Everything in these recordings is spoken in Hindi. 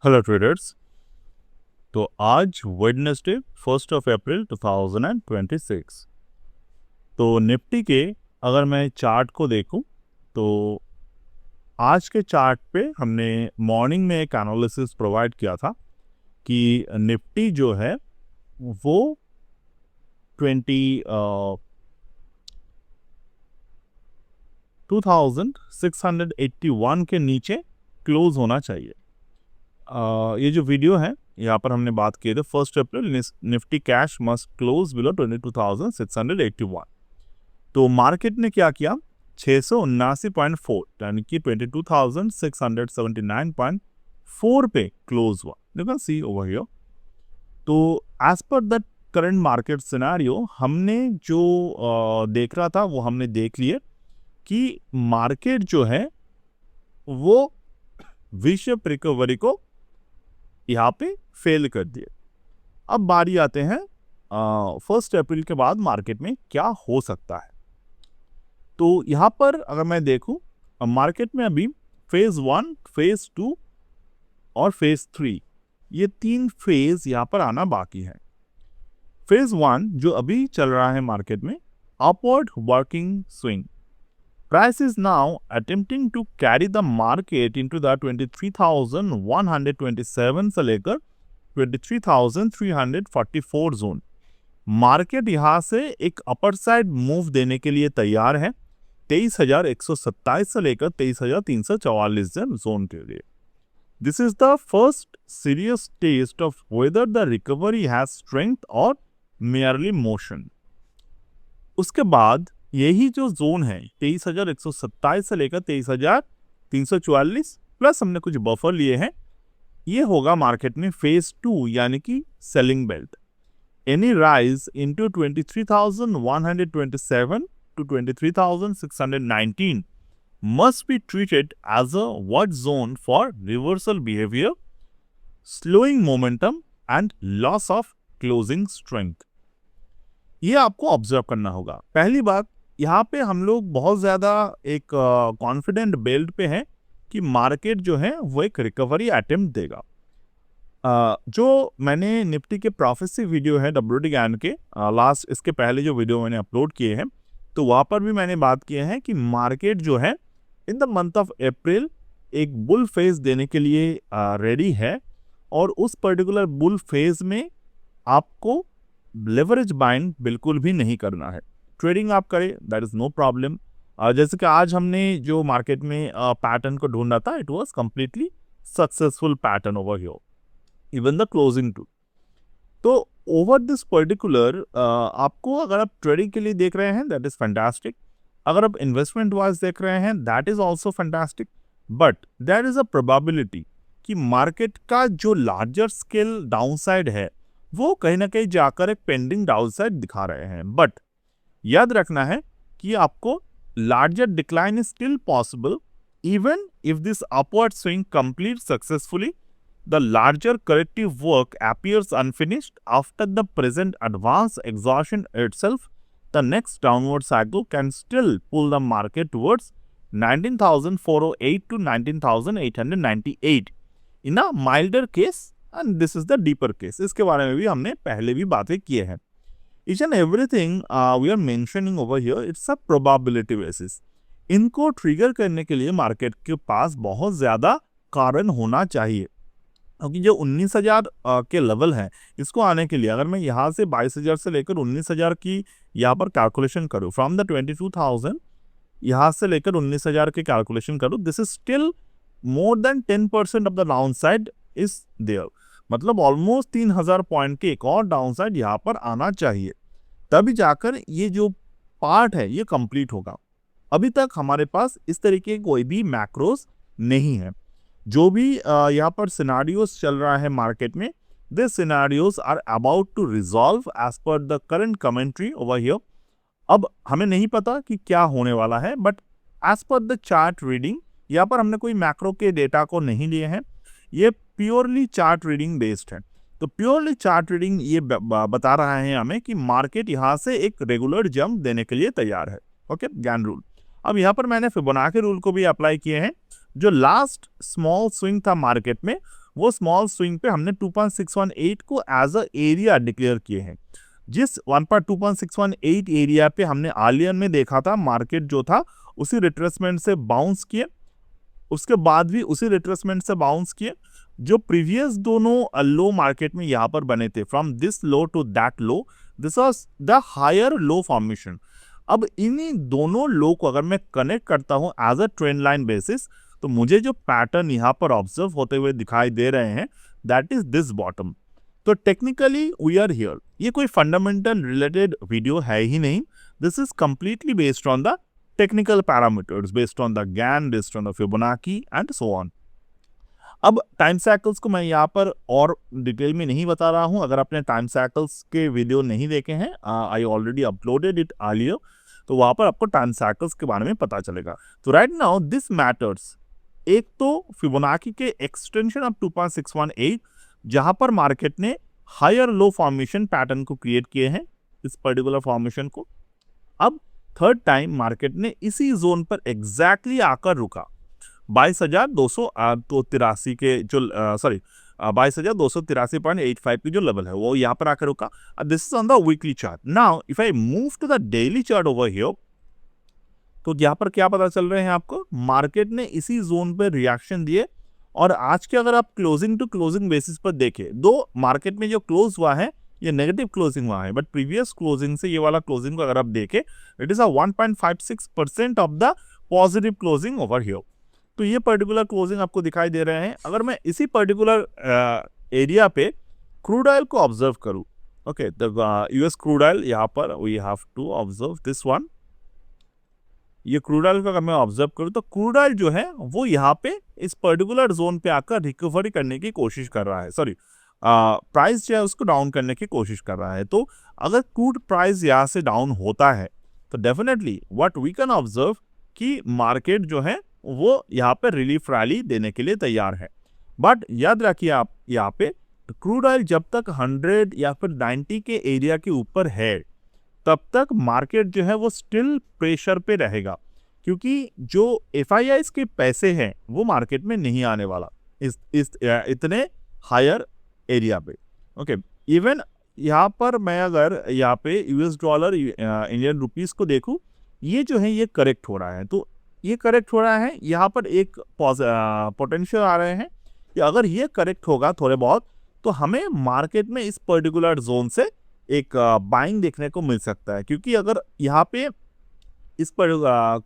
Hello traders. तो आज वेडनेसडे 1 अप्रैल 2026। तो निफ्टी के अगर मैं चार्ट को देखूं तो आज के चार्ट पे हमने मॉर्निंग में एक एनालिसिस प्रोवाइड किया था कि निफ्टी जो है वो 2681 के नीचे क्लोज होना चाहिए। ये जो वीडियो है यहाँ पर हमने बात की थी 1 April Nifty cash must close below 22,681। तो मार्केट ने क्या किया, 679.4 यानी कि 22,679.4 पे क्लोज हुआ। You can see over here. तो एज पर द करंट मार्केट सिनेरियो हमने जो देख रहा था वो हमने देख लिए कि मार्केट जो है वो विश्व रिकवरी को यहाँ पे फेल कर दिए। अब बारी आते हैं 1 अप्रैल के बाद मार्केट में क्या हो सकता है। तो यहाँ पर अगर मैं देखूं मार्केट में अभी फेज 1, फेज 2 और फेज 3 ये 3 फेज यहाँ पर आना बाकी है। फेज 1 जो अभी चल रहा है मार्केट में, upward working swing, price is now attempting to carry the market into the 23,127 से लेकर 23,344 जोन। मार्केट यहां से एक अपर साइड मूव देने के लिए तैयार है 23,127 से लेकर 23,344 जोन के लिए। This is the first serious test of whether the recovery has strength और मेयरली मोशन। उसके बाद यही जो जोन है 23,127 से लेकर 23,344 प्लस हमने कुछ बफर लिए हैं, ये होगा मार्केट में फेज 2 यानी कि selling belt. Any rise into 23,127 to 23,619 must be treated as a watch zone for reversal behavior, slowing momentum and loss of closing strength। ये आपको ऑब्जर्व करना होगा। पहली बात, यहाँ पे हम लोग बहुत ज़्यादा एक कॉन्फिडेंट बेल्ट पे हैं कि मार्केट जो है वो एक रिकवरी अटेम्प्ट देगा। जो मैंने निफ्टी के प्रोफेसी वीडियो है WD ज्ञान के लास्ट, इसके पहले जो वीडियो मैंने अपलोड किए हैं तो वहाँ पर भी मैंने बात की है कि मार्केट जो है इन द मंथ ऑफ अप्रैल एक बुल फेज देने के लिए रेडी है, और उस पर्टिकुलर बुल फेज में आपको लेवरेज बाइंग बिल्कुल भी नहीं करना है। ट्रेडिंग आप करें, दैट इज नो प्रॉब्लम। जैसे कि आज हमने जो मार्केट में पैटर्न को ढूंढा था, it was completely successful pattern over here, even the closing too. तो ओवर दिस पर्टिकुलर आपको, अगर आप ट्रेडिंग के लिए देख रहे हैं दैट इज फैंटास्टिक, अगर आप इन्वेस्टमेंट वाइज देख रहे हैं that is also fantastic, but there is a probability कि मार्केट का जो लार्जर स्केल डाउनसाइड है वो कहीं ना कहीं जाकर एक पेंडिंग डाउनसाइड दिखा रहे हैं। बट याद रखना है कि आपको larger decline is still possible even if this upward swing complete successfully. The larger corrective work appears unfinished after the present advance exhaustion itself. The next downward cycle can still pull the market towards 19,408 to 19,898 in a milder case, and this is the deeper case. इसके बारे में भी हमने पहले भी बातें किए हैं। Each and everything we are mentioning over here, it's a probability basis. इनको ट्रिगर करने के लिए मार्केट के पास बहुत ज़्यादा कारण होना चाहिए, क्योंकि जो 19,000 के लेवल है इसको आने के लिए अगर मैं यहाँ से 22,000 से लेकर 19,000 की यहाँ पर कैलकुलेशन करूँ, फ्रॉम द 22,000 यहाँ से लेकर 19,000 की कैलकुलेशन करूँ, this is still more than 10% of the down side is there. मतलब ऑलमोस्ट 3,000 पॉइंट के एक और डाउन साइड यहाँ पर आना चाहिए, तभी जाकर ये जो पार्ट है ये कंप्लीट होगा। अभी तक हमारे पास इस तरीके कोई भी मैक्रोस नहीं है। जो भी यहाँ पर सिनारियोस चल रहा है मार्केट में, this scenarios are about to resolve as पर the current commentary over here. अब हमें नहीं पता कि क्या होने वाला है, बट एज पर द चार्ट रीडिंग, यहाँ पर हमने कोई मैक्रो के डेटा को नहीं लिए हैं, ये प्योरली चार्ट रीडिंग बेस्ड है। तो प्योरली चार्ट रीडिंग ये बता रहा है हमें कि मार्केट यहाँ से एक रेगुलर जंप देने के लिए तैयार है। Okay, Gann rule. अब यहाँ पर मैंने फिबोनाची रूल को भी अप्लाई किए हैं। जो लास्ट स्मॉल स्विंग था मार्केट में वो स्मॉल स्विंग पे हमने 2.618 को एज अ एरिया डिक्लेयर किए हैं। जिस 1.2.618 एरिया पे हमने अर्लियर में देखा था मार्केट जो था उसी रिट्रेसमेंट से बाउंस किए, उसके बाद भी उसी रिट्रेसमेंट से बाउंस किए। जो प्रीवियस दोनों लो मार्केट में यहाँ पर बने थे, from this low to that low, this was the higher low formation. अब इन्हीं दोनों लो को अगर मैं कनेक्ट करता हूं as a trend line basis, तो मुझे जो पैटर्न यहाँ पर ऑब्जर्व होते हुए दिखाई दे रहे हैं, दैट इज दिस बॉटम। तो टेक्निकली वी आर हियर। ये कोई फंडामेंटल रिलेटेड वीडियो है ही नहीं, this is completely based on the technical parameters, based on the Gann, based on the Fibonacci and so on. अब टाइम साइकिल्स को मैं यहाँ पर और डिटेल में नहीं बता रहा हूँ। अगर आपने टाइम साइकिल्स के वीडियो नहीं देखे हैं, I already uploaded it earlier, तो वहाँ पर आपको टाइम साइकिल्स के बारे में पता चलेगा। तो राइट नाउ दिस मैटर्स। एक तो फिबोनाची के एक्सटेंशन ऑफ 2.618, जहां पर मार्केट ने हायर लो फॉर्मेशन पैटर्न को क्रिएट किए हैं, इस पर्टिकुलर फॉर्मेशन को। अब थर्ड टाइम मार्केट ने इसी जोन पर एग्जैक्टली आकर रुका, 22,283 के जो 22,283.85 की जो लेवल है वो यहाँ पर आकर रुका। This is on the weekly chart. Now if I move to the daily chart over here, तो यहाँ पर क्या पता चल रहे हैं आपको, मार्केट ने इसी जोन पर रिएक्शन दिए। और आज के अगर आप क्लोजिंग टू क्लोजिंग बेसिस पर देखें, दो मार्केट में जो क्लोज हुआ है ये नेगेटिव क्लोजिंग हुआ है, बट प्रीवियस क्लोजिंग से ये वाला क्लोजिंग को अगर आप देखें, it is a 1.56% of the positive closing over here. तो ये पर्टिकुलर क्लोजिंग आपको दिखाई दे रहे हैं। अगर मैं इसी पर्टिकुलर एरिया पे क्रूड ऑयल को ऑब्जर्व करूं, okay, the US crude oil, यहाँ पर we have to observe this one. ये क्रूड ऑयल का अगर मैं ऑब्जर्व करूं, तो क्रूड ऑयल जो है वो यहाँ पे इस पर्टिकुलर जोन पे आकर रिकवरी करने की कोशिश कर रहा है, सॉरी प्राइस जो है उसको डाउन करने की कोशिश कर रहा है। तो अगर क्रूड प्राइस यहाँ से डाउन होता है, तो definitely what we can observe कि मार्केट जो है वो यहाँ पे रिलीफ रैली देने के लिए तैयार है। बट याद रखिए आप, यहाँ पे क्रूड ऑयल जब तक 100 या फिर 90 के एरिया के ऊपर है, तब तक मार्केट जो है वो स्टिल प्रेशर पे रहेगा, क्योंकि जो FIIs के पैसे हैं वो मार्केट में नहीं आने वाला इस इतने हायर एरिया पे। ओके, इवन यहाँ पर मैं अगर यहाँ पे US डॉलर इंडियन रुपीस को देखूं, ये जो है ये करेक्ट हो रहा है। तो ये करेक्ट हो रहा है, यहाँ पर एक पोटेंशियल आ रहे हैं कि अगर ये करेक्ट होगा थोड़े बहुत, तो हमें मार्केट में इस पर्टिकुलर जोन से एक बाइंग देखने को मिल सकता है। क्योंकि अगर यहाँ पे इस पर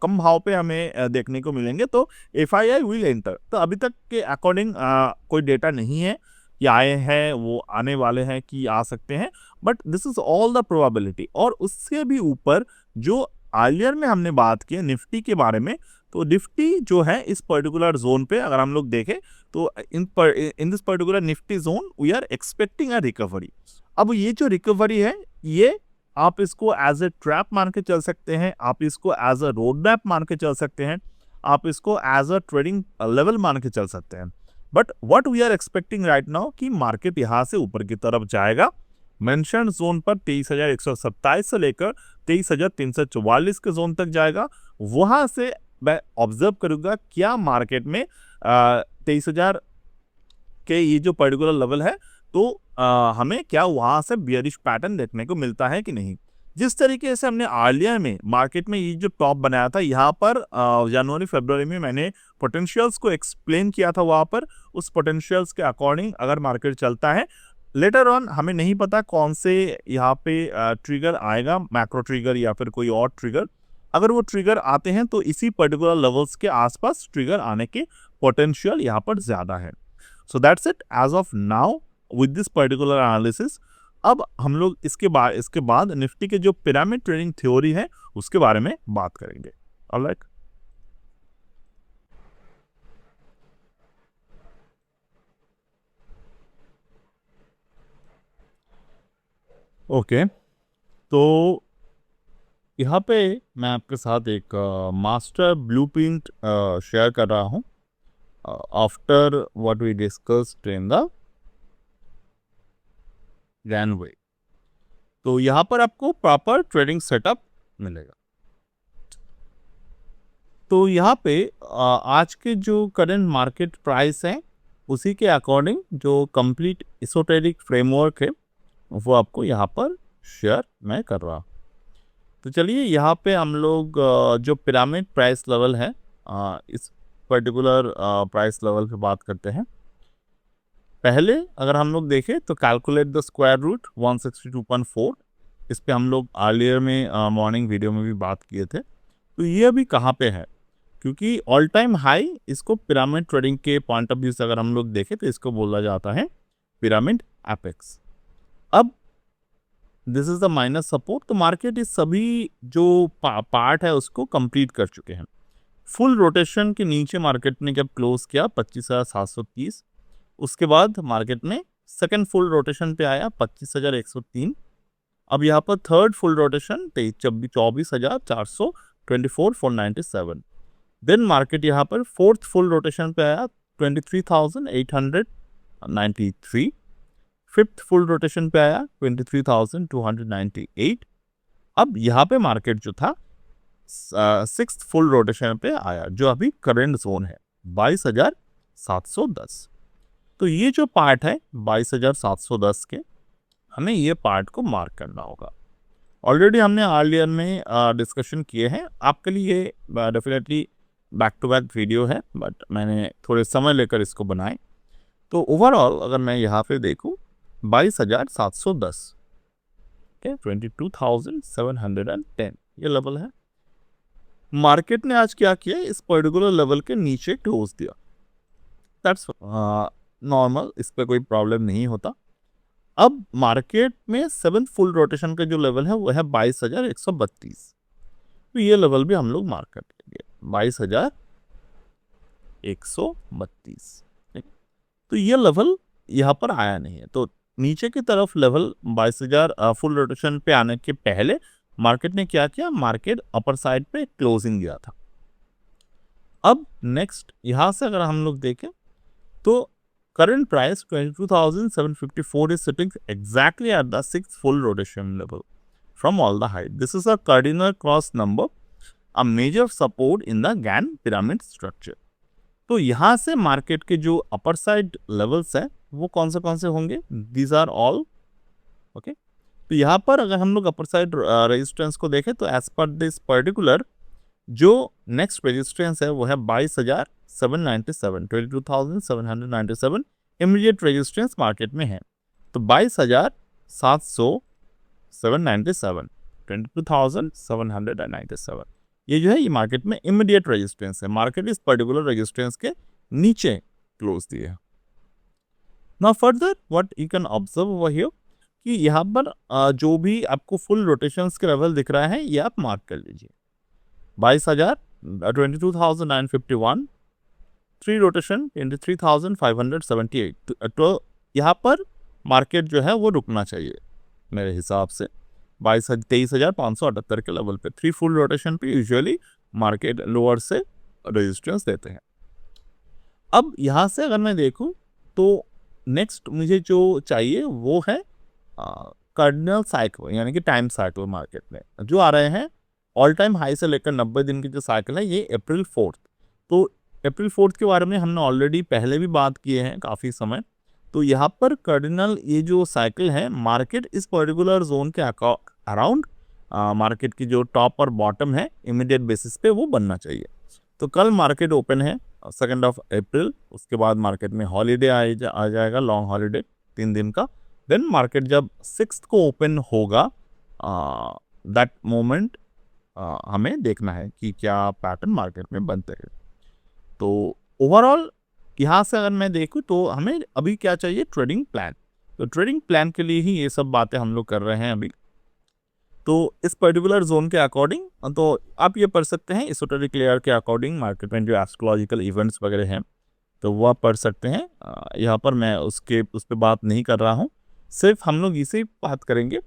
कम भाव पे हमें देखने को मिलेंगे, तो FII विल एंटर। तो अभी तक के अकॉर्डिंग कोई डेटा नहीं है कि आए हैं, वो आने वाले हैं कि आ सकते हैं, but this is all the probability. और उससे भी ऊपर जो अर्लियर में हमने बात की निफ्टी के बारे में, तो निफ्टी जो है इस पर्टिकुलर जोन पे अगर हम लोग देखें, तो in this particular Nifty zone we are expecting a recovery. अब ये जो रिकवरी है, ये आप इसको एज ए ट्रैप मान के चल सकते हैं, आप इसको एज अ रोड मैप मान के चल सकते हैं, आप इसको एज अ ट्रेडिंग लेवल मान के चल सकते हैं। But what we are expecting right now कि मार्केट यहाँ से ऊपर की तरफ जाएगा, मेंशन जोन पर 23,127 से लेकर 23,344 के जोन तक जाएगा। वहां से मैं ऑब्जर्व करूंगा क्या मार्केट में 23,000 के ये जो पर्टिकुलर लेवल है, तो हमें क्या वहां से बियरिश पैटर्न देखने को मिलता है कि नहीं। जिस तरीके से हमने अर्लियर में मार्केट में ये जो टॉप बनाया था, यहाँ पर जनवरी फरवरी में मैंने पोटेंशियल्स को एक्सप्लेन किया था, वहां पर उस पोटेंशियल्स के अकॉर्डिंग अगर मार्केट चलता है, लेटर ऑन हमें नहीं पता कौन से यहाँ पे ट्रिगर आएगा, मैक्रो ट्रिगर या फिर कोई और ट्रिगर। अगर वो ट्रिगर आते हैं तो इसी पर्टिकुलर लेवल्स के आसपास ट्रिगर आने के पोटेंशियल यहाँ पर ज्यादा है। So that's it as of now with this particular analysis. अब हम लोग इसके बाद निफ्टी के जो पिरामिड ट्रेडिंग थ्योरी है उसके बारे में बात करेंगे। ऑलराइट, ओके, तो यहाँ पे मैं आपके साथ एक मास्टर ब्लूप्रिंट शेयर कर रहा हूँ after what we discussed in the runway. तो यहाँ पर आपको प्रॉपर ट्रेडिंग सेटअप मिलेगा। तो यहाँ पे आज के जो करंट मार्केट प्राइस है उसी के अकॉर्डिंग जो कंप्लीट एसोटेरिक फ्रेमवर्क है वो आपको यहाँ पर शेयर मैं कर रहा हूँ। तो चलिए यहाँ पे हम लोग जो पिरामिड प्राइस लेवल है इस पर्टिकुलर प्राइस लेवल पे बात करते हैं। पहले अगर हम लोग देखें तो कैलकुलेट द स्क्वायर रूट 162.4, इस पे हम लोग अर्लियर में मॉर्निंग वीडियो में भी बात किए थे। तो ये अभी कहाँ पे है, क्योंकि ऑल टाइम हाई इसको पिरामिड ट्रेडिंग के पॉइंट ऑफ व्यू से अगर हम लोग देखें तो इसको बोला जाता है पिरामिड एपेक्स। अब this is the minus support. तो मार्केट इस सभी जो पार्ट है उसको कंप्लीट कर चुके हैं। फुल रोटेशन के नीचे मार्केट ने जब क्लोज किया 25,730, उसके बाद मार्केट ने सेकंड फुल रोटेशन पे आया 25,103। अब यहाँ पर third full rotation 24,497। Then market यहाँ पर फोर्थ फुल रोटेशन पे आया 23,893। फिफ्थ फुल रोटेशन पे आया 23,298। अब यहाँ पे मार्केट जो था सिक्स्थ फुल रोटेशन पे आया, जो अभी करंट जोन है 22,710। तो ये जो पार्ट है 22,710 के, हमें ये पार्ट को मार्क करना होगा। ऑलरेडी हमने अर्लियर में डिस्कशन किए हैं, आपके लिए definitely back to back video है, बट मैंने थोड़े समय लेकर इसको बनाए। तो ओवरऑल अगर मैं यहाँ पे देखूँ 22,710, 22,710 ये लेवल है। मार्केट ने आज क्या किया, इस पर्टिकुलर लेवल के नीचे क्लोज दिया। दैट्स नॉर्मल, इस पर कोई प्रॉब्लम नहीं होता। अब मार्केट में सेवंथ फुल रोटेशन का जो लेवल है वो है 22,132। तो ये लेवल भी हम लोग मार्क कर लेंगे 22,132। तो ये लेवल यहाँ पर आया नहीं है, तो नीचे की तरफ लेवल 22,000 फुल रोटेशन पे आने के पहले मार्केट ने क्या किया, मार्केट अपर साइड पे क्लोजिंग दिया था। अब नेक्स्ट यहाँ से अगर हम लोग देखें तो current price 22,754 is sitting exactly at the sixth full rotation level from all the height. This is a cardinal cross number, a major support in the Gann pyramid structure. तो यहाँ से मार्केट के जो अपर साइड लेवल्स है वो कौन से होंगे, दीज आर ऑल ओके। तो यहाँ पर अगर हम लोग अपर साइड रेजिस्टेंस को देखें तो एज पर दिस पर्टिकुलर जो नेक्स्ट रेजिस्टेंस है वो है 22,797, 22,797 इमीडिएट रेजिस्टेंस मार्केट में है। तो 22,797, 22,797 ये जो है ये मार्केट में इमीडिएट रेजिस्टेंस है। मार्केट इस पर्टिकुलर रेजिस्टेंस के नीचे क्लोज दिए है। Now further what you can observe over here कि यहाँ पर जो भी आपको फुल रोटेशंस के लेवल दिख रहा है ये आप मार्क कर लीजिए। 22,951, 3 रोटेशन 23,578। तो यहाँ पर मार्केट जो है वो रुकना चाहिए मेरे हिसाब से 23,578 के लेवल पे। 3 फुल रोटेशन पे यूजुअली मार्केट लोअर से रेजिस्टेंस देते हैं। अब यहाँ से अगर मैं देखूँ तो नेक्स्ट मुझे जो चाहिए वो है कार्डिनल साइकिल, यानी कि टाइम साइकिल मार्केट में जो आ रहे हैं ऑल टाइम हाई से लेकर 90 दिन की जो साइकिल है ये अप्रैल 4। तो अप्रैल 4 के बारे में हमने ऑलरेडी पहले भी बात किए हैं काफ़ी समय। तो यहाँ पर कार्डिनल ये जो साइकिल है मार्केट इस पर्टिकुलर जोन के अराउंड मार्केट की जो टॉप और बॉटम है इमीडिएट बेसिस पे वो बनना चाहिए। तो कल मार्केट ओपन है 2 अप्रैल, उसके बाद मार्केट में हॉलीडे आ जाएगा, लॉन्ग हॉलीडे 3 दिन का। देन मार्केट जब 6 को ओपन होगा दैट मोमेंट हमें देखना है कि क्या पैटर्न मार्केट में बनते हैं। तो ओवरऑल यहाँ से अगर मैं देखूँ तो हमें अभी क्या चाहिए, ट्रेडिंग प्लान। तो ट्रेडिंग प्लान के लिए ही ये सब बातें हम लोग कर रहे हैं अभी। तो इस पर्टिकुलर जोन के अकॉर्डिंग तो आप ये पढ़ सकते हैं एसोटेरिक लेयर के अकॉर्डिंग मार्केट में जो एस्ट्रोलॉजिकल इवेंट्स वगैरह हैं तो वो आप पढ़ सकते हैं। यहाँ पर मैं उस पर बात नहीं कर रहा हूँ, सिर्फ हम लोग इसे बात करेंगे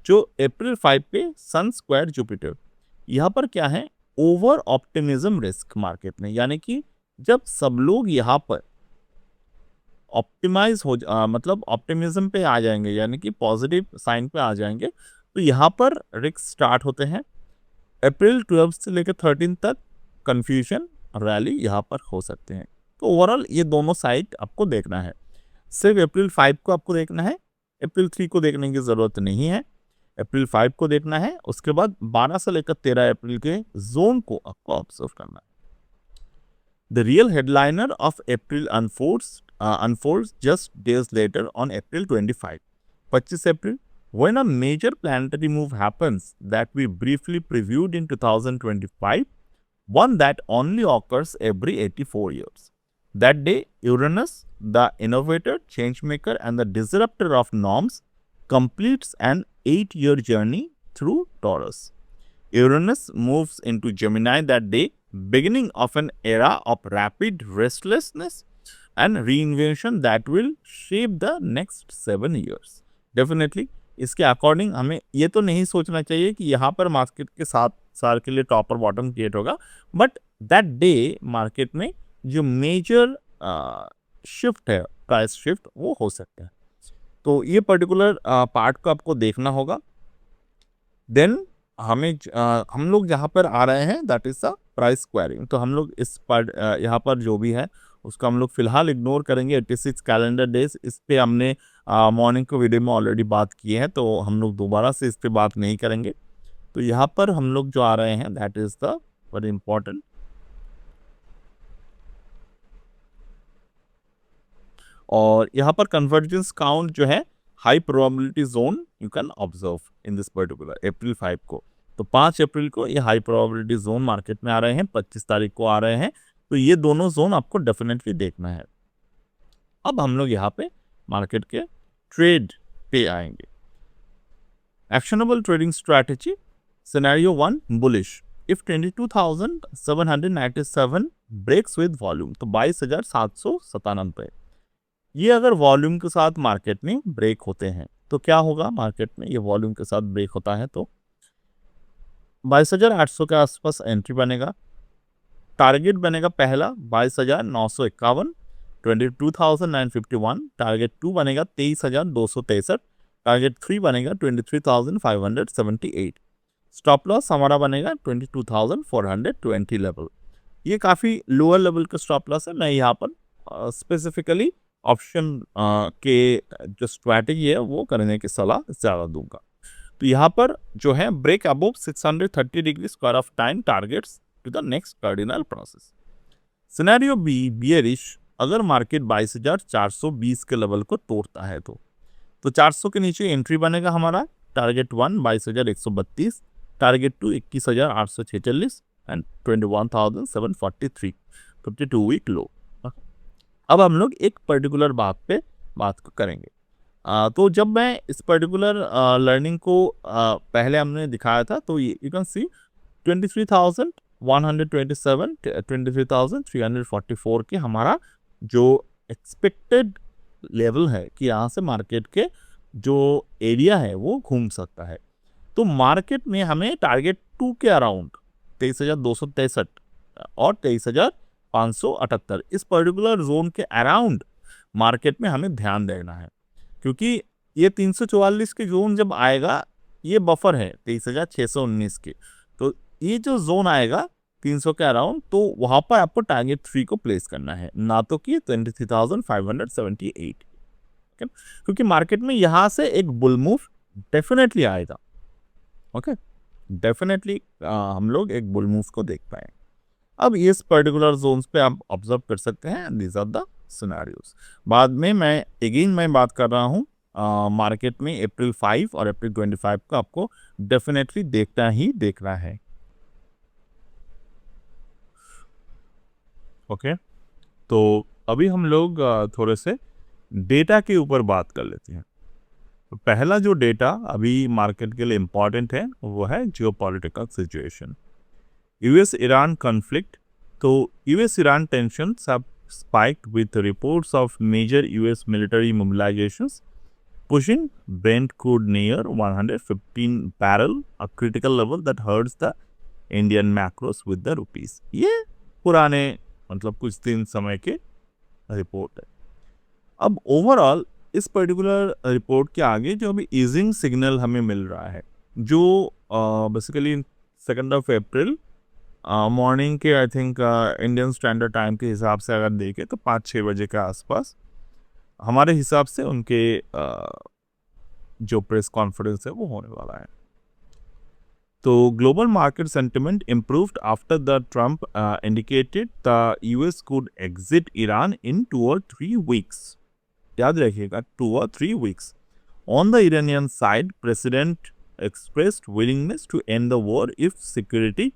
जो अप्रैल 5 पे सन स्क्वायर जुपिटर। यहाँ पर क्या है, ओवर ऑप्टिमिज्म रिस्क मार्केट में, यानी कि जब सब लोग यहाँ पर ऑप्टिमाइज हो मतलब ऑप्टिमिज्म पे आ जाएंगे, यानी कि पॉजिटिव साइन पे आ जाएंगे, तो यहाँ पर रिस्क स्टार्ट होते हैं। अप्रैल 12 से लेकर 13 तक कंफ्यूजन रैली यहाँ पर हो सकते हैं। तो ओवरऑल ये दोनों साइड आपको देखना है। सिर्फ अप्रैल 5 को आपको देखना है, अप्रैल 3 को देखने की ज़रूरत नहीं है। अप्रैल 5 को देखना है, उसके बाद 12 से लेकर 13 अप्रैल के जोन को आपको ऑब्जर्व करना है। The real headliner of April unfolds just days later on April 25, 25 April, when a major planetary move happens that we briefly previewed in 2025, one that only occurs every 84 years. That day, Uranus, the innovator, changemaker, and the disruptor of norms, completes an 8-year journey through Taurus. Uranus moves into Gemini that day, beginning of an era of rapid restlessness and reinvention that will shape the next 7 years. Definitely, इसके अकॉर्डिंग हमें ये तो नहीं सोचना चाहिए कि यहाँ पर मार्केट के 7 साल के लिए टॉप और बॉटम क्रिएट होगा, बट दैट डे मार्केट में जो मेजर शिफ्ट है, प्राइस शिफ्ट, वो हो सकता है। तो ये पर्टिकुलर पार्ट को आपको देखना होगा। देन हम लोग जहाँ पर आ रहे हैं that is the price squaring. तो हम लोग इस पार्ट यहाँ पर जो भी है उसको हम लोग फिलहाल इग्नोर करेंगे। 86 कैलेंडर डेज, इस पे हमने मॉर्निंग को वीडियो में ऑलरेडी बात की है, तो हम लोग दोबारा से इस पे बात नहीं करेंगे। तो यहाँ पर हम लोग जो आ रहे हैं that is the very important. और यहाँ पर कन्वर्जेंस काउंट जो है high probability zone you can observe in this particular April 5 को। तो 5 अप्रैल को ये हाई प्रोबेबिलिटी जोन मार्केट में आ रहे हैं, 25 तारीख को आ रहे हैं। तो ये दोनों जोन आपको डेफिनेटली देखना है। अब हम लोग यहाँ पे मार्केट के ट्रेड पे आएंगे। Actionable trading strategy scenario 1 bullish if 22,797 breaks with volume, तो 22,797 ये अगर वॉल्यूम के साथ मार्केट में ब्रेक होते हैं तो क्या होगा? मार्केट में ये वॉल्यूम के साथ ब्रेक होता है तो 22,800 के आसपास एंट्री बनेगा। टारगेट बनेगा पहला 22,951, 22,951। टारगेट 2 बनेगा 23,263। टारगेट 3 बनेगा 23,578। स्टॉप लॉस हमारा बनेगा 22,420 लेवल। ये काफ़ी लोअर लेवल का स्टॉप लॉस है। मैं यहाँ पर स्पेसिफिकली ऑप्शन के जो स्ट्रैटेजी है वो करने की सलाह ज़्यादा दूंगा। तो यहाँ पर जो है break above 630 degree square of time targets to the next cardinal process. Scenario B bearish, अगर मार्केट 22,420 के लेवल को तोड़ता है तो 400 के नीचे एंट्री बनेगा हमारा। Target 1 22,132, target 2 21,846 and 21,743, 52 week low. अब हम लोग एक पर्टिकुलर बात को करेंगे। तो जब मैं इस पर्टिकुलर लर्निंग को पहले हमने दिखाया था तो यू कैन सी 23,127, 23,344 के हमारा जो एक्सपेक्टेड लेवल है कि यहाँ से मार्केट के जो एरिया है वो घूम सकता है। तो मार्केट में हमें टारगेट 2 के अराउंड 23,263 और 23,578 इस पर्टिकुलर जोन के अराउंड मार्केट में हमें ध्यान देना है, क्योंकि ये 344 के जोन जब आएगा ये बफर है 23,619 के। तो ये जो जोन आएगा 300 के अराउंड, तो वहाँ पर आपको टारगेट 3 को प्लेस करना है, ना तो कि 23,578। क्योंकि मार्केट में यहाँ से एक बुल मूव डेफिनेटली आएगा। ओके, डेफिनेटली हम लोग एक बुल मूव को देख पाए। अब इस पर्टिकुलर जोन्स पे आप ऑब्जर्व कर सकते हैं, दीज आर द सिनेरियोस। बाद में मैं बात कर रहा हूँ मार्केट में अप्रैल 5 और अप्रैल 25 को आपको डेफिनेटली देखना है। ओके, तो अभी हम लोग थोड़े से डेटा के ऊपर बात कर लेते हैं। तो पहला जो डेटा अभी मार्केट के लिए इम्पॉर्टेंट है वो है geopolitical situation, US Iran conflict. तो US Iran tensions have spiked with reports of major US military mobilizations, pushing Brent crude near 115 barrel, a critical level that hurts the Indian macros with the rupees। ये पुराने मतलब कुछ दिन समय के रिपोर्ट है। अब ओवरऑल इस पर्टिकुलर रिपोर्ट के आगे जो अभी ईजिंग सिग्नल हमें मिल रहा है, जो बेसिकली 2 अप्रैल मॉर्निंग के I think Indian standard time के हिसाब से अगर देखें तो 5-6 बजे के आसपास हमारे हिसाब से उनके जो प्रेस कॉन्फ्रेंस है वो होने वाला है। तो global market sentiment improved after the Trump indicated the US could exit Iran in 2 or 3 weeks। याद रखिएगा 2 or 3 weeks। On the Iranian side, President expressed willingness to end the war if security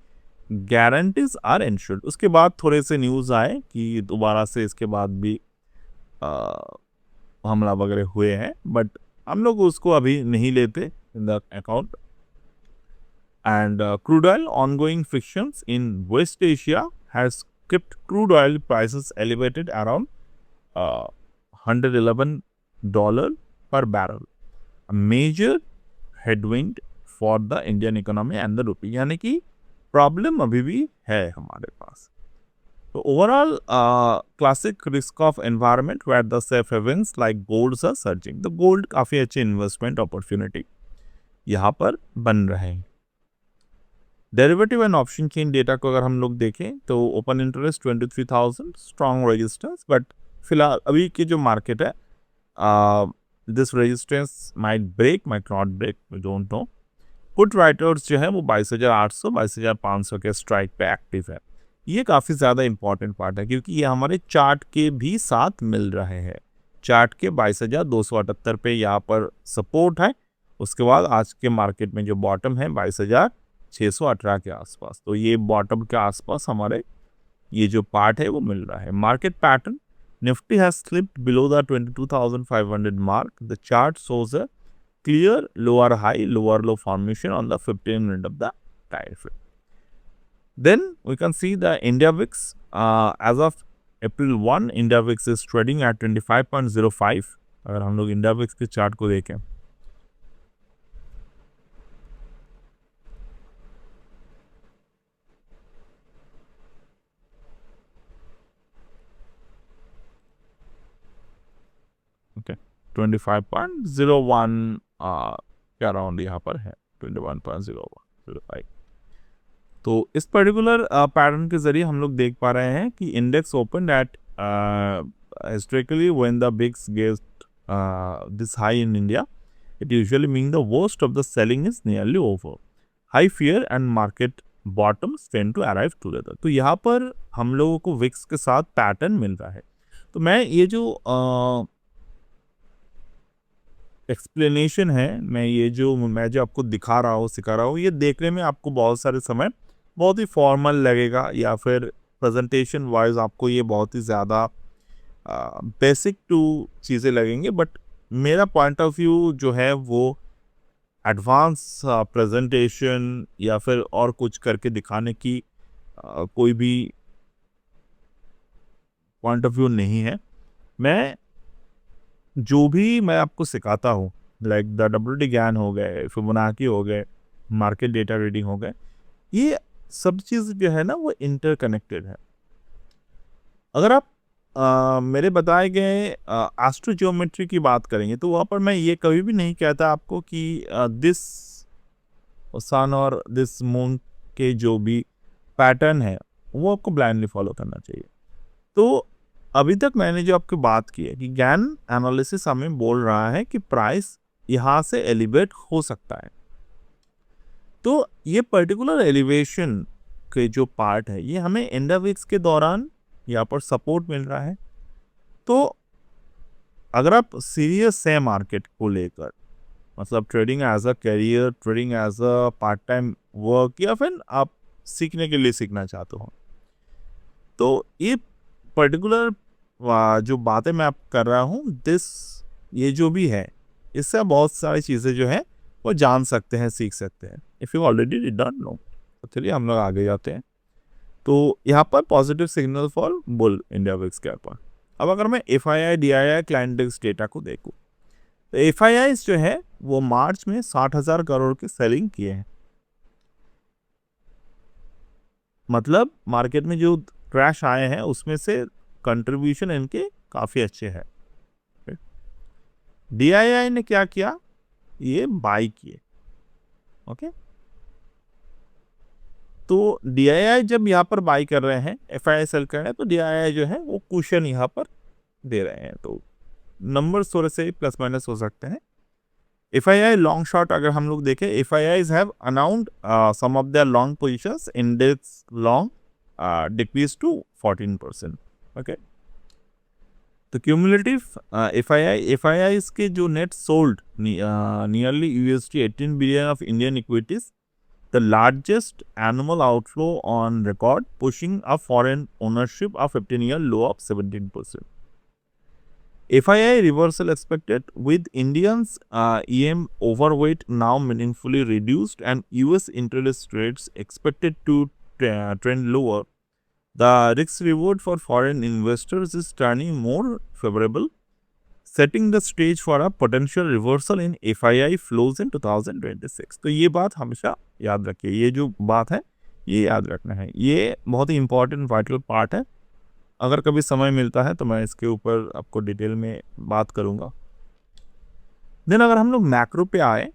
guarantees are ensured। उसके बाद थोड़े से न्यूज़ आए कि दोबारा से इसके बाद भी हमला वगैरह हुए हैं, बट हम लोग उसको अभी नहीं लेते in the account. And crude oil ongoing frictions in West Asia has kept crude oil prices elevated around $111 per barrel, a major headwind for the Indian economy and the rupee। यानी कि प्रॉब्लम अभी भी है हमारे पास। तो overall classic risk off environment where the safe havens like golds are surging. तो गोल्ड काफ़ी अच्छी इन्वेस्टमेंट अपॉर्चुनिटी यहाँ पर बन रहे हैं। Derivative and option chain data को अगर हम लोग देखें तो open interest 23,000, strong resistance, but फिलहाल अभी की जो मार्केट है this resistance might break, might not break, we don't know. Put writers जो है वो 22,800 22,500 के स्ट्राइक पे एक्टिव है। ये काफ़ी ज़्यादा इंपॉर्टेंट पार्ट है क्योंकि ये हमारे चार्ट के भी साथ मिल रहे हैं। चार्ट के 22,278 पे यहाँ पर सपोर्ट है, उसके बाद आज के मार्केट में जो बॉटम है 22,618 के आसपास। तो ये बॉटम के आसपास हमारे ये जो पार्ट है वो मिल रहा है। Market pattern, Nifty has slipped below the 22,500 mark. The chart shows a clear lower high, lower low formation on the 15 minute of the time frame. Then we can see the India VIX as of April 1, India VIX is trading at 25.05। अगर हम लोग India VIX के चार्ट को देखें ओके 25.01 के अराउंड यहाँ पर है 21.0105। तो इस पर्टिकुलर पैटर्न के जरिए हम लोग देख पा रहे हैं कि index open at historically when the VIX get this high in India it usually mean the worst of the selling is nearly over. High fear and market bottoms tend to arrive together. तो यहाँ पर हम लोगों को विक्स के साथ पैटर्न मिल रहा है। तो मैं ये जो एक्सप्लेनेशन है, मैं जो आपको दिखा रहा हूँ, सिखा रहा हूँ, ये देखने में आपको बहुत सारे समय बहुत ही फॉर्मल लगेगा या फिर प्रेजेंटेशन वाइज आपको ये बहुत ही ज़्यादा बेसिक टू चीज़ें लगेंगे, बट मेरा पॉइंट ऑफ व्यू जो है वो एडवांस प्रेजेंटेशन या फिर और कुछ करके दिखाने की कोई भी पॉइंट ऑफ व्यू नहीं है। मैं जो भी मैं आपको सिखाता हूँ लाइक द WD ज्ञान हो गए, फिबोनाची हो गए, मार्केट डेटा रीडिंग हो गए, ये सब चीज़ जो है ना वो इंटरकनेक्टेड है। अगर आप मेरे बताए गए एस्ट्रोजियोमेट्री की बात करेंगे तो वहाँ पर मैं ये कभी भी नहीं कहता आपको कि दिस सन और दिस मून के जो भी पैटर्न है वो आपको ब्लाइंडली फॉलो करना चाहिए। तो अभी तक मैंने जो आपकी बात की है कि ज्ञान एनालिसिस हमें बोल रहा है कि प्राइस यहाँ से एलिवेट हो सकता है। तो ये पर्टिकुलर एलिवेशन के जो पार्ट है ये हमें इंडिया विक्स के दौरान यहाँ पर सपोर्ट मिल रहा है। तो अगर आप सीरियस है मार्केट को लेकर, मतलब trading as a career, trading as a part time work, या फिर आप सीखने के लिए सीखना चाहते हो, तो ये पर्टिकुलर जो बातें मैं आप कर रहा हूँ ये जो भी है इससे आप बहुत सारी चीज़ें जो है वो जान सकते हैं, सीख सकते हैं। If you already did not know. तो चलिए हम लोग आगे जाते हैं। तो यहाँ पर positive signal for bull India VIX के ऊपर। अब अगर मैं FII DII client index data को देखूँ तो FII जो है वो मार्च में 60,000 करोड़ की सेलिंग किए हैं। मतलब मार्केट में जो क्रैश आए हैं उसमें से कंट्रीब्यूशन इनके काफ़ी अच्छे हैं। DII ने क्या किया, ये बाई किए। ओके, तो DII जब यहाँ पर बाई कर रहे हैं, FII सेल कर रहे हैं, तो DII जो है वो कुशन यहाँ पर दे रहे हैं। तो नंबर्स थोड़े से प्लस माइनस हो सकते हैं। FII लॉन्ग शॉर्ट अगर हम लोग देखें, FIIs have announced some of their long positions, index long decrease to 14%। Okay, तो क्यूमुलेटिव FIIs के जो net sold nearly $18 billion of Indian equities, the largest annual outflow on record, pushing a foreign ownership of 15-year low of 17%. FII reversal expected, with Indians EM overweight now meaningfully reduced and US interest rates expected to trend lower. The risk reward for foreign investors is turning more favorable, setting the stage for a potential reversal in FII flows in 2026। तो ये बात हमेशा याद रखिए, ये जो बात है ये याद रखना है, ये बहुत ही इंपॉर्टेंट वाइटल पार्ट है। अगर कभी समय मिलता है तो मैं इसके ऊपर आपको डिटेल में बात करूँगा। देन अगर हम लोग मैक्रो पे आए,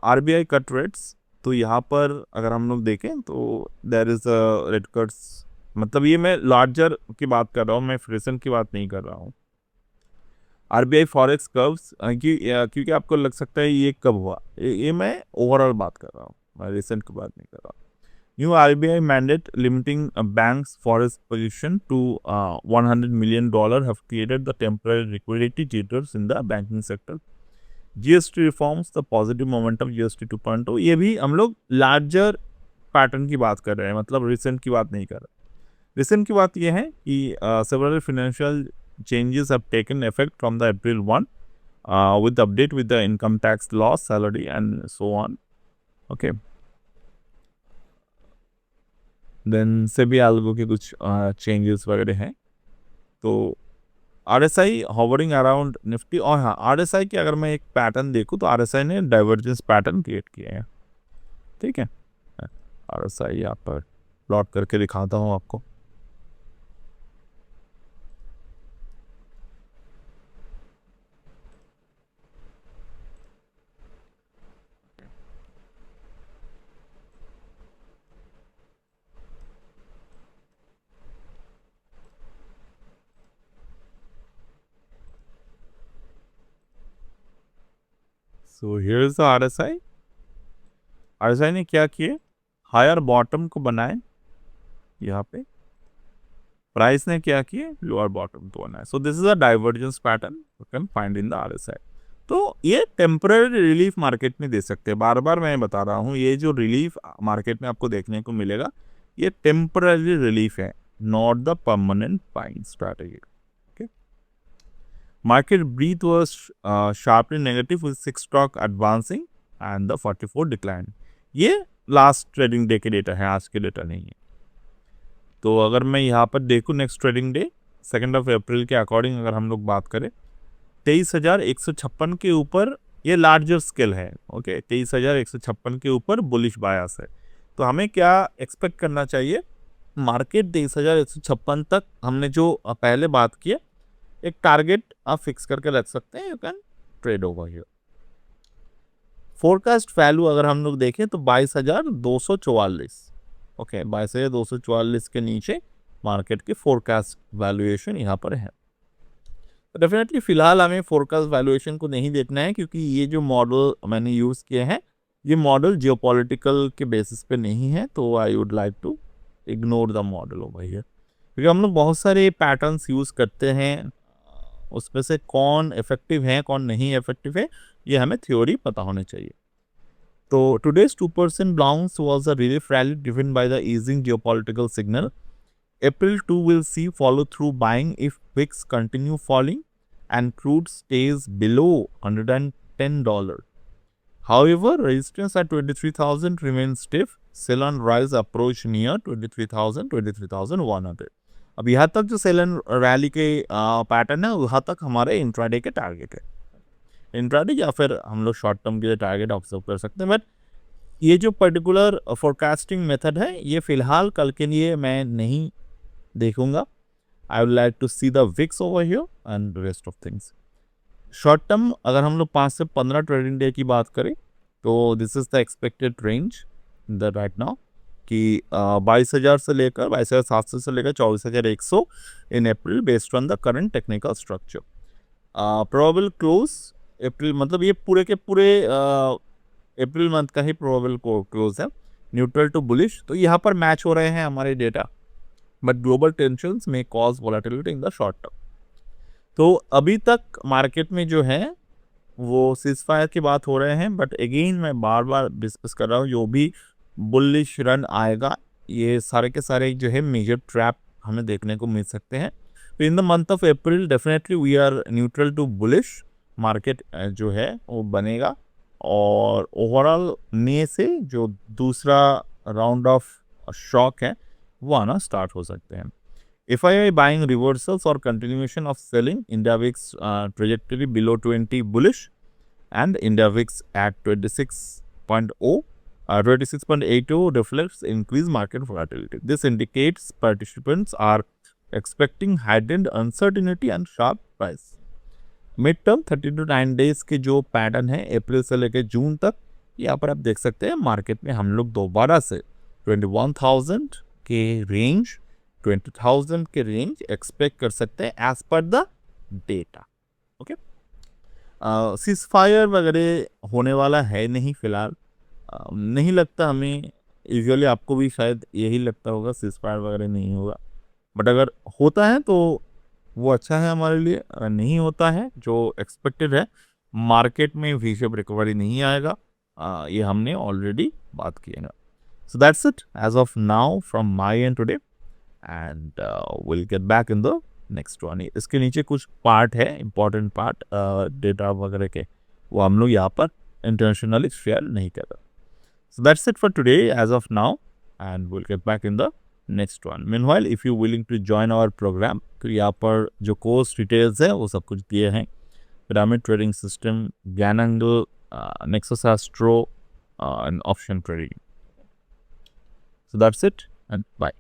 RBI कट रेट्स, तो यहाँ पर अगर हम लोग देखें तो देयर इज़ रेट कट्स, मतलब ये मैं लार्जर की बात कर रहा हूँ, मैं फ्रेशन की बात नहीं कर रहा हूँ। RBI फॉरेक्स कर्व्स, क्योंकि आपको लग सकता है ये कब हुआ, ये मैं ओवरऑल बात कर रहा हूँ, मैं रिसेंट की बात नहीं कर रहा हूँ। New RBI mandate limiting banks forex position to $100 million have created the temporary liquidity jitters in the banking sector. GST reforms, the positive momentum GST 2.0, ये भी हम लोग लार्जर पैटर्न की बात कर रहे हैं, मतलब रिसेंट की बात नहीं कर रहे। रिसेंट की बात ये है कि several financial changes have taken effect from the April 1 with the update with the income tax law, salary and so on. Okay. Then SEBI algo के कुछ changes वगैरह हैं। तो RSI hovering around निफ्टी, और हाँ RSI की अगर मैं एक पैटर्न देखूँ तो RSI ने डाइवर्जेंस पैटर्न क्रिएट किया है। ठीक है, RSI यहाँ पर प्लॉट करके दिखाता हूँ आपको। So here is the RSI। RSI ने क्या किए, हायर बॉटम को बनाए, यहाँ पे प्राइस ने क्या किए, लोअर बॉटम को बनाए। So this is a divergence pattern you can find in the RSI। तो ये टेम्पररी रिलीफ मार्केट में दे सकते हैं, बार बार मैं बता रहा हूँ, ये जो रिलीफ मार्केट में आपको देखने को मिलेगा ये टेम्पररी रिलीफ है, not the permanent buying strategy. Market breadth was sharply negative with 6 stock advancing and the 44 decline। ये लास्ट ट्रेडिंग डे के डेटा है, आज के डेटा नहीं है। तो अगर मैं यहाँ पर देखूँ नेक्स्ट ट्रेडिंग डे 2 अप्रैल के अकॉर्डिंग अगर हम लोग बात करें, 23,156 के ऊपर ये लार्जर स्केल है। ओके, 23,156 के ऊपर बुलिश बायस है। तो हमें क्या एक्सपेक्ट करना चाहिए, मार्केट 23,156 तक हमने जो पहले बात किया, एक टारगेट आप फिक्स करके रख सकते हैं, you can trade over here. Forecast value अगर हम लोग देखें तो 22,244। ओके, 22,244 के नीचे मार्केट की फोरकास्ट वैल्यूएशन यहाँ पर है। डेफिनेटली फिलहाल हमें फोरकास्ट वैल्यूएशन को नहीं देखना है, क्योंकि ये जो मॉडल मैंने यूज़ किए हैं ये मॉडल जियोपॉलिटिकल के बेसिस पे नहीं है, तो I would like to ignore the model over here. क्योंकि हम लोग बहुत सारे पैटर्न्स यूज़ करते हैं, उसमें से कौन इफेक्टिव है कौन नहीं इफेक्टिव है ये हमें थ्योरी पता होने चाहिए। तो today's 2% bounce was a relief rally driven by the easing geopolitical signal. April 2 will see follow through buying if VIX continue falling and crude stays below $110. However, resistance at 23,000 remains stiff. Sell on rise approach near 23,000, 23,100। अब यहाँ तक जो सेल एंड रैली के पैटर्न है वहाँ तक हमारे इंट्राडे के टारगेट है, इंट्राडे या फिर हम लोग शॉर्ट टर्म के लिए टारगेट ऑब्जर्व कर सकते हैं। बट ये जो पर्टिकुलर फोरकास्टिंग मेथड है ये फिलहाल कल के लिए मैं नहीं देखूंगा। I would like to see the VIX over here and rest of things. Short term अगर हम लोग 5 से 15 ट्रेडिंग डे की बात करें तो this is the expected range the right now. कि 22,000 से लेकर 22,700 से लेकर 24,100 in April based on the current technical structure. Probable close April, मतलब ये पूरे के पूरे अप्रैल मंथ का ही प्रोबेबल क्लोज है, न्यूट्रल टू बुलिश। तो यहाँ पर मैच हो रहे हैं हमारे data, but global tensions may cause volatility in the short term. तो अभी तक मार्केट में जो है वो सीजफायर की बात हो रहे हैं, बट अगेन मैं बार बार डिस्कस कर रहा हूँ, जो भी बुलिश रन आएगा ये सारे के सारे जो है मेजर ट्रैप हमें देखने को मिल सकते हैं। तो in the month of April definitely we are neutral to bullish market जो है वो बनेगा, और ओवरऑल मई से जो दूसरा राउंड ऑफ शॉक है वो आना स्टार्ट हो सकते हैं। FII buying reversals or continuation of selling, India VIX trajectory below 20 bullish, and India VIX at 26.80 reflects increased market volatility. This indicates participants are expecting heightened uncertainty and sharp price. Mid term 30 to 9 days के जो पैटर्न है अप्रैल से लेकर जून तक, यहाँ पर आप देख सकते हैं मार्केट में हम लोग दोबारा से 21,000 के रेंज 20,000 के रेंज एक्सपेक्ट कर सकते हैं as per the data. Okay, ceasefire वगैरह होने वाला है नहीं फिलहाल, नहीं लगता हमें। यूजुअली आपको भी शायद यही लगता होगा सीजफायर वगैरह नहीं होगा, बट अगर होता है तो वो अच्छा है हमारे लिए। अगर नहीं होता है जो एक्सपेक्टेड है, मार्केट में वी शेप रिकवरी नहीं आएगा, ये हमने ऑलरेडी बात की है। So that's it as of now from my end today, and will get back in the next one. इसके नीचे कुछ पार्ट है, इंपॉर्टेंट पार्ट डेटा वगैरह के, वो हम लोग यहाँ पर इंटरनेशनली शेयर नहीं कर रहे। So that's it for today as of now, and will get back in the next one. Meanwhile if you willing to join our program, तो यहाँ पर जो कोर्स डिटेल्स है वो सब कुछ दिए हैं, pyramid trading system, Gann angle, Nexus Astro and option trading. So that's it and bye.